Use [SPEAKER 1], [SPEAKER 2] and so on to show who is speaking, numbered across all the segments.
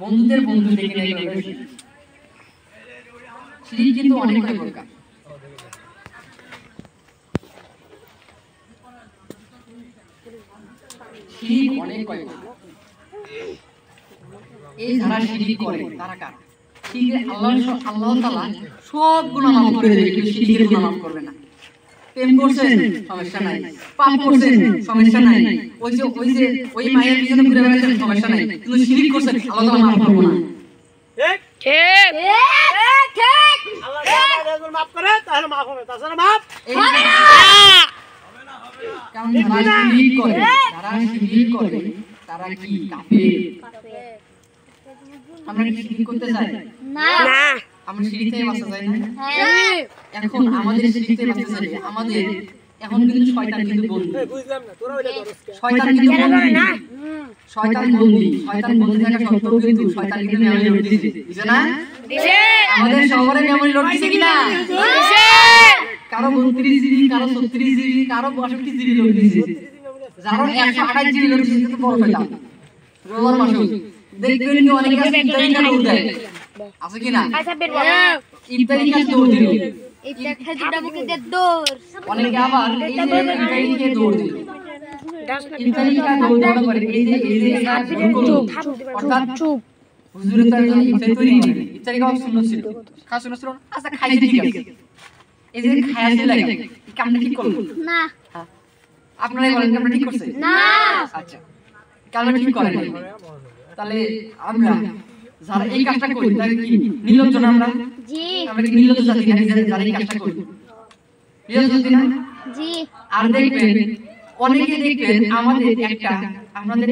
[SPEAKER 1] বন্ধুদের বন্ধু ডেকে নিয়ে গেল শিরিক কিন্তু অনেক প্রকার। শিরিক অনেক প্রকার। এই যারা শিরিক করে তারা কার? শিরিক আল্লাহ তাআলা সব গুনাহ মাফ করে দেবে, কিন্তু শিরিকের গুনাহ মাফ করবে না। প্রেম করছেন সমস্যা নাই, পাপ করছেন সমস্যা নাই, ওই মায়ের পিছনে ঘুরে বেড়াচ্ছেন সমস্যা নাই, কিন্তু শিরিক করছেন আল্লাহ তাআলা মাফ করবে না। ঠিক ঠিক ঠিক আল্লাহ তাআলা মাফ করে তাহলে মাফ হবে, তাছাড়া মাফ হবে না। কারণ যারা শিরিক করে তারা কি কাফের? আমরা কি শিরিক করতে চাই না? আমরা শিরিক থেকে বাঁচতে চাই না? হ্যাঁ। এখন আমাদের শিরিক থেকে বাঁচতে চাইলে আমাদের এখন কিন্তু শয়তান কিন্তু বন্ধু। বুঝলাম না, তোরা ওইটা করছ কেন? শয়তান কিন্তু বন্ধু না, শয়তান বন্ধু থাকা সত্ত্বেও কিন্তু শয়তান কিন্তু মেমরি লোড দিছে, দিছে না? দিছে। আমাদের শহরে মেমরি লোড দিছে কিনা? দিছে। কারো 32 জিবি, কারো 36 জিবি, কারো 62 জিবি লোড দিছে। যারা 128 জিবি লোড দিছে কিন্তু বড় শয়তান। রোজার মাসে দেখবেন কি অনেকে ইফতারি কাজ দেয় আছে কিনা? ইফতারি কাজ দৌড় দিল, ইফতার খাজুটা মুখে দিয়ে দৌড়। অনেকে আবার এই যে ইফতারি খেয়ে দৌড় দিল, ইফতারি কাজ দৌড় দেওয়ার পরে এই যে অর্থাৎ চুপ হুজুর তার ইফতারি তৈরি করে ইফতারি খাওয়া সুন্নাত ছিল, খাওয়া সুন্নাত ছিল, আচ্ছা খাই ঠিক আছে। এই যে খায়া দিল লাগে এই কামটা ঠিক করলো না? আপনারাই বলেন কামটা ঠিক করছে না? আচ্ছা কামটা ঠিক করেন না, তাহলে আমরা যারা এই কাজটা করি তাহলে কি নির্লজ্জ না? আমরা জি, আমরা কি নির্লজ্জ জাতি না যারা এই কাজটা করি? নির্লজ্জ জাতি না? জি। আর দেখবেন অনেকে দেখবেন আমাদের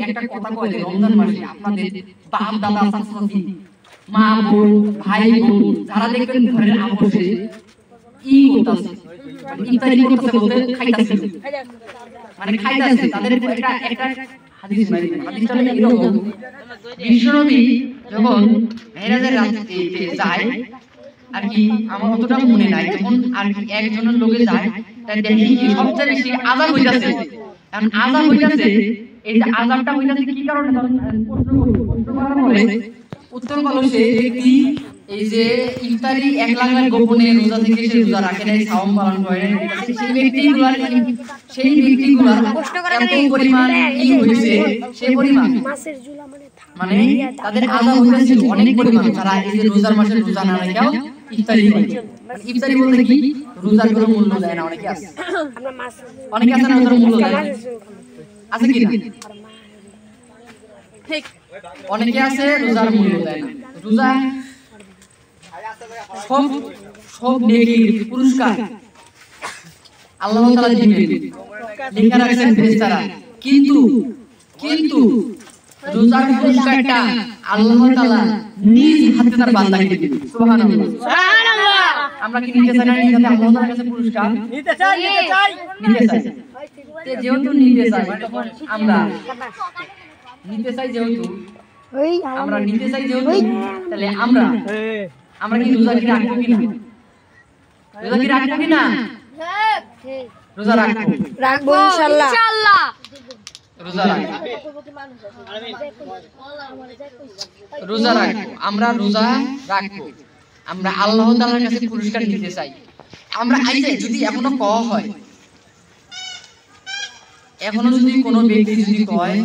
[SPEAKER 1] একটা কথা কয় যে রমজান মাসে আপনাদের বাপ দাদা চাচা মা বোন ভাই বোন যারা দেখবেন ঘরের আপোষে করতেছে, ইফতারি করতেছে বলতে খাইতেছে, মানে খাইতেছে, তাদের একটা হাদিস হাদিসটা এরকম বিশ্বনবী যখন মেরাজের রাতে যায় আর কি, আমার অতটা মনে নাই, যখন আর কি একজনের লোকে যায় তাই দেখি কি সবচেয়ে বেশি আযাব হইতাছে। কারণ আযাব হইতাছে, এই যে আযাবটা হইতাছে কি কারণে প্রশ্ন করার পরে উত্তর হলো সে ব্যক্তি এই যে ইফতারি এক লাখ গোপনে রোজা থেকে সে রোজা রাখে নাই, সাওম পালন করে নাই, সেই ব্যক্তিগুলোর এত পরিমাণ কি হইছে, সেই পরিমাণ মানে তাদের আযাব হইছে অনেক পরিমাণ। যারা এই যে রোজার মাসে রোজা না রেখেও ইফতারি করে, ইফতারি বলতে কি রোজার কোনো মূল্য দেয় না। অনেকে আছে না রোজার মূল্য দেয় আছে কি না? ঠিক, অনেকে আছে রোজার মূল্য দেয় না। রোজা সব নেকির পুরস্কার আল্লাহ তাআলা দিবেন, লেখা রাখছেন ফেরেশতারা, কিন্তু রোজার পুরস্কারটা আল্লাহ তাআলা নিজ হাতে তার বান্দাকে দিবেন। সুবহানাল্লাহ, সুবহানাল্লাহ। আমরা কি নিতে চাই না? নিতে আল্লাহ তাআলার কাছে পুরস্কার নিতে চাই। যেহেতু নিতে চাই তখন আমরা নিতে চাই, যেহেতু তাহলে আমরা কি রোজা কি রাখবো কিনা? রোজা রাখবো ইনশাআল্লাহ। রোজা রাখবো, আমরা রোজা রাখবো, আমরা আল্লাহ তাআলার কাছে পুরস্কার নিতে চাই। আমরা যদি এখনো কওয়া হয়, এখনো যদি কোনো ব্যক্তি যদি কয়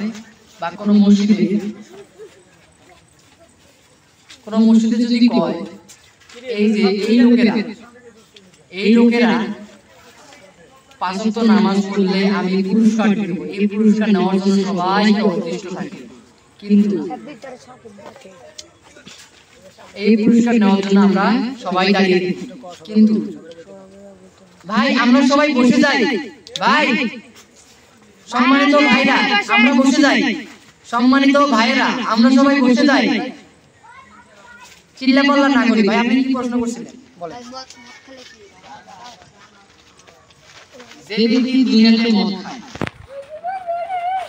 [SPEAKER 1] বা কোনো মসজিদে যদি কয় এই লোকেরা 5 ওয়াক্ত নামাজ পড়লে আমি পুরস্কার দেব, এই পুরস্কার নেওয়ার জন্য সবাইকে অদৃষ্ট থাকে, কিন্তু এই পুরস্কার নেওয়ার জন্য আমরা সবাই দাঁড়িয়ে থাকি, কিন্তু ভাই আমরা সবাই বসে যাই, ভাই সম্মানিত ভাইরা আমরা বসে যাই, সম্মানিত ভাইরা আমরা সবাই বসে যাই, চিল্লা পাল্লা না করি। ভাই আপনি কি প্রশ্ন করছিলেন বলেন? যে ব্যক্তি দুনিয়াতে মদ খায়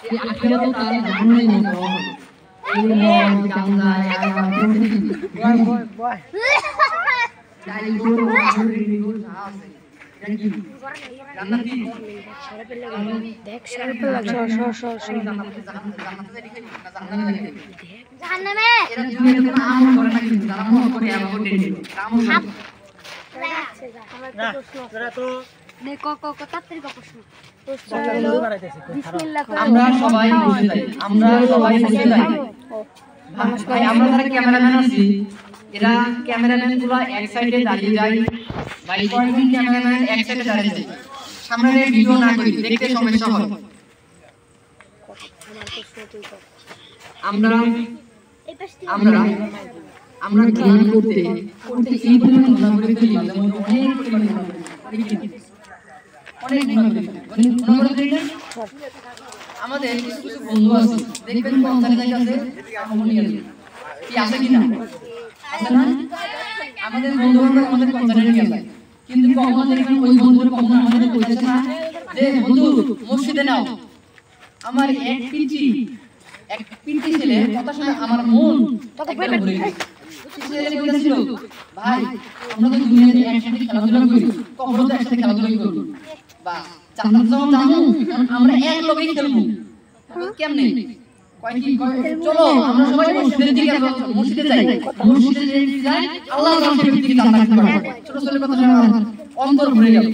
[SPEAKER 1] সে আখিরাতে তার জাহান্নামে মদ খাওয়া হবে। এই মদ গাঁজা
[SPEAKER 2] জাহান্নামে
[SPEAKER 1] এরা দুনিয়াতে কোনো আমল করে না, কিন্তু যারা আমল করে আমল টেনে আমল করে।
[SPEAKER 3] না তোরা তো
[SPEAKER 2] নে ক ক ক তাড়াতাড়ি ক প্রশ্ন
[SPEAKER 1] আমরা সবাই বসে যাই, আমরা সবাই বসে যাই ভাই। আমরা যারা ক্যামেরাম্যান আছি, এরা ক্যামেরাম্যান গুলো এক সাইডে দাঁড়িয়ে যায় ভাই। কয়েকজন ক্যামেরাম্যান এক সাইডে দাঁড়িয়ে যায়, সামনে ভিডিও না করি, দেখতে সমস্যা হয়। আমরা আমরা আমরা জ্ঞান করতে করতে এই পরিমাণ গুণা করে ফেলি, মাঝে মধ্যে অনেক পরিমাণ গুণা করে ফেলি, অনেক গুণা করে ফেলি, মানে গুণা করে ফেলি না। আমাদের কিছু কিছু বন্ধু আছে, দেখবেন পঞ্চায়েত আছে আমনিয়া কি আছে কিনা, আছে না? আমাদের বন্ধু বান্ধব আমাদের পঞ্চায়েত নিয়ে যায়, কিন্তু আমাদের এখানে ওই বন্ধুর কখন আমাদের কইতেছে না যে বন্ধু মসজিদে নাও। আমার এক পিঞ্চি ছেলে কথা শুনে আমার মন একবারে ভরে গেছে। ছেলে বলেছিল, ভাই আমরা তো দুনিয়াতে একসাথে খেলাধুলা করি, কখনো তো একসাথে খেলাধুলা করব, বা জান্নাত যখন যাবো আমরা এক লগে খেলবো। কেমনে? কয় কি কয়, চলো আমরা সবাই মসজিদের দিকে মসজিদে যাই, মসজিদে যাই আল্লাহ রাসূলের দিকে জান্নাত পাবো। ছোট ছেলে কথা শুনে আমার অন্তর ভরে গেল।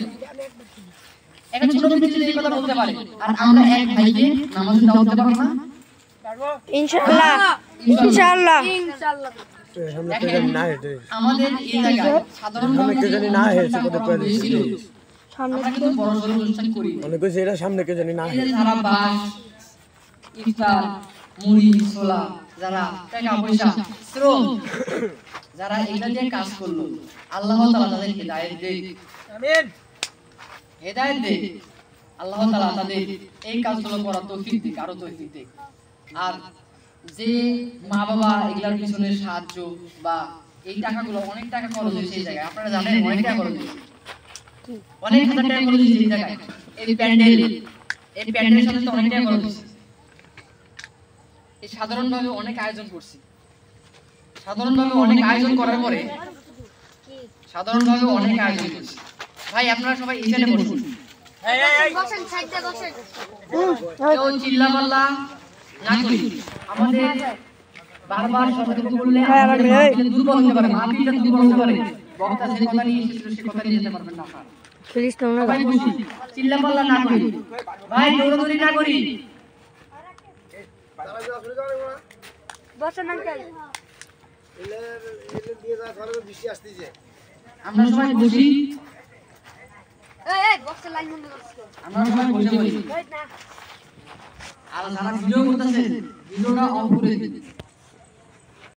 [SPEAKER 1] একটা ছোট পিঞ্চি এই কথা বলতে পারে, আর আমরা এক ভাইকে নামাজে দাওয়াত দিতে পারবো না?
[SPEAKER 4] ইনশাআল্লাহ ইনশাআল্লাহ
[SPEAKER 1] আমাদের এই জায়গায় সাধারণভাবে না হয়েছে কত ছিল, আমরা কিন্তু বড় বড় অনুষ্ঠান করি,
[SPEAKER 3] অনেক কিছু এর সামনে কে জানি না
[SPEAKER 1] এই যে যারা বাস ইফতার মুড়ি ছোলা, যারা টাকা পয়সা শ্রম, যারা এটা দিয়ে কাজ করলো, আল্লাহ তাআলা তাদের হিদায়াত দেয়। আমিন। হিদায়াত দেয় আল্লাহ তাআলা, তাদের এই কাজগুলো করার তৌফিক দিক, আরো তৌফিক দিক। আর যে মা বাবা এগুলার পিছনে সাহায্য বা এই টাকাগুলো অনেক টাকা খরচ হয় সেই জায়গায়, আপনারা জানেন অনেক টাকা খরচ হয়, অনেক হাজার টাকা খরচ হয় সেই জায়গায়। এই প্যান্ডেলের সাথে তো অনেক টাকা খরচ হচ্ছে। এই সাধারণভাবে অনেক আয়োজন করছি, সাধারণভাবে অনেক আয়োজন করার পরে সাধারণভাবে অনেক আয়োজন করছি ভাই। আপনারা সবাই এখানে বসুন,
[SPEAKER 2] বসেন সাইডে বসেন।
[SPEAKER 1] কেউ চিল্লাপাল্লা না করি। আমাদের বারবার সতর্ক করলে দুর্বল হতে পারে, মাহফিলটা দুর্বল হতে পারে। বক্তা যে কথা নিয়ে এসেছিল সে কথা নিয়ে যেতে পারবেন না।
[SPEAKER 4] খেলিস না
[SPEAKER 1] সবাই বসি, চিল্লাপাল্লা না করি ভাই, দৌড়াদৌড়ি না করি।
[SPEAKER 2] বসেন আঙ্কেল।
[SPEAKER 1] আমরা সবাই বসি,
[SPEAKER 2] এই বক্সের লাইন বন্ধ করছো।
[SPEAKER 1] আমরা সবাই বসে বলি। আর যারা ভিডিও করতেছে ভিডিওটা অফ করে দিন।